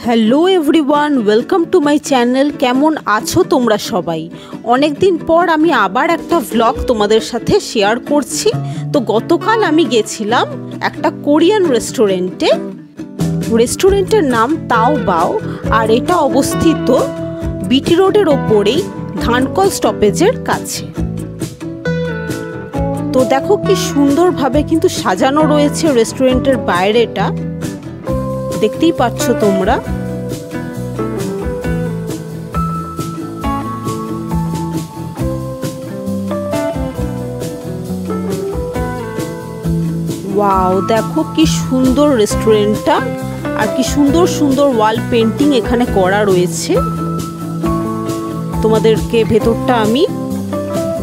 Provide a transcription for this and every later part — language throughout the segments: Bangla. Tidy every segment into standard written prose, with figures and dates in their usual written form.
Hello everyone, welcome to my channel. কেমন আছো তোমরা সবাই? অনেক দিন পর আমি আবার একটা ভ্লগ তোমাদের সাথে শেয়ার করছি। তো গতকাল আমি গেছিলাম একটা কোরিয়ান রেস্টুরেন্টে। রেস্টুরেন্টের নাম তাও বাও, আর এটা অবস্থিত বিটি রোডের ওপরেই ধানকল স্টপেজের কাছে। তো দেখো কি সুন্দরভাবে কিন্তু সাজানো রয়েছে রেস্টুরেন্টের বাইরেটা, দেখতেই পাচ্ছ তোমরা। ওয়াও, দেখো কি সুন্দর রেস্টুরেন্টটা, আর কি সুন্দর সুন্দর ওয়াল পেন্টিং এখানে করা রয়েছে। তোমাদেরকে ভেতরটা আমি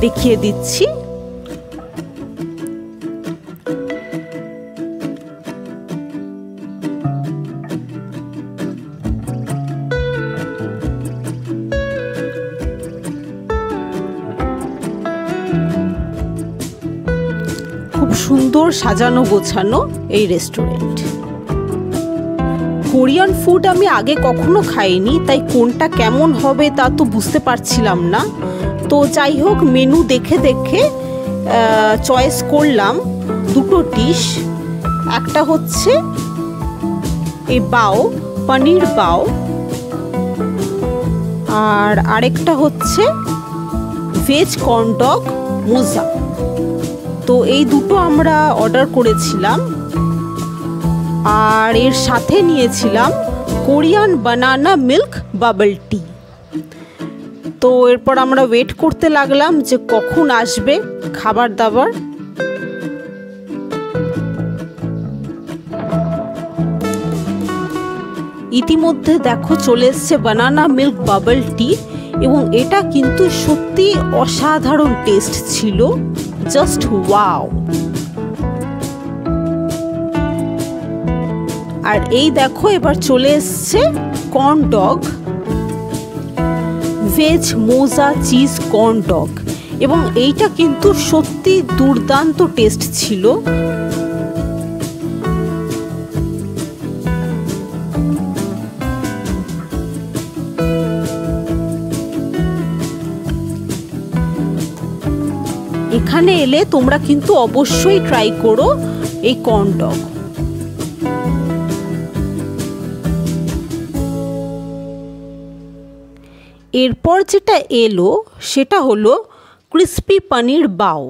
দেখিয়ে দিচ্ছি। খুব সুন্দর সাজানো গোছানো এই রেস্টুরেন্ট। কোরিয়ান ফুড আমি আগে কখনো খাইনি, তাই কোনটা কেমন হবে তা তো বুঝতে পারছিলাম না। তো যাই হোক, মেনু দেখে দেখে চয়েস করলাম দুটো ডিশ। একটা হচ্ছে এই বাও, পনির বাও, আর আরেকটা হচ্ছে ভেজ কর্ন ডগ মোজা। তো এই দুটো আমরা অর্ডার করেছিলাম, আর এর সাথে নিয়েছিলাম কোরিয়ান বানানা মিল্ক বাবল টি। তো এরপর আমরা ওয়েট করতে লাগলাম যে কখন আসবে খাবার দাবার। ইতিমধ্যে দেখো চলে এসছে বানানা মিল্ক বাবল টি, এবং এটা কিন্তু সত্যি অসাধারণ টেস্ট ছিল, জাস্ট ওয়াও। আর এই দেখো এবার চলে এসছে কর্ন ডগ, ভেজ মোজা চিজ কর্ন ডগ, এবং এইটা কিন্তু সত্যি দুর্দান্ত টেস্ট ছিল। এখানে এলে তোমরা কিন্তু অবশ্যই ট্রাই করো এই কর্ন ডগ। এরপর যেটা এলো সেটা হলো ক্রিস্পি পনির বাও।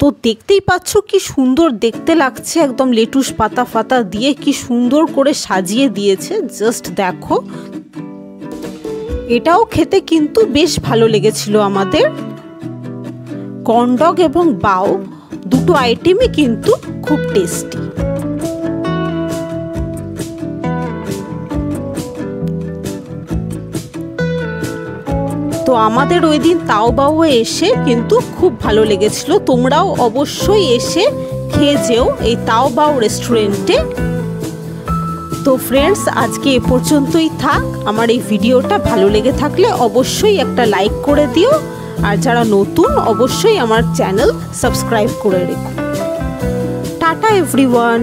তো দেখতেই পাচ্ছ কি সুন্দর দেখতে লাগছে, একদম লেটুস পাতা ফাতা দিয়ে কি সুন্দর করে সাজিয়ে দিয়েছে, জাস্ট দেখো। এটাও খেতে কিন্তু বেশ ভালো লেগেছিল আমাদের। কর্ন ডগ এবং বাও দুটো আইটেমই কিন্তু খুব টেস্টি। তো আমাদের ওই দিন তাও বাও এসে কিন্তু খুব ভালো লেগেছিল। তোমরাও অবশ্যই এসে খেয়ে যেও এই তাও বাও রেস্টুরেন্টে। তো ফ্রেন্ডস, আজকে এ পর্যন্তই থাক। আমার এই ভিডিওটা ভালো লেগে থাকলে অবশ্যই একটা লাইক করে দিও, আর যারা নতুন অবশ্যই আমার চ্যানেল সাবস্ক্রাইব করে রেখো। Tata everyone.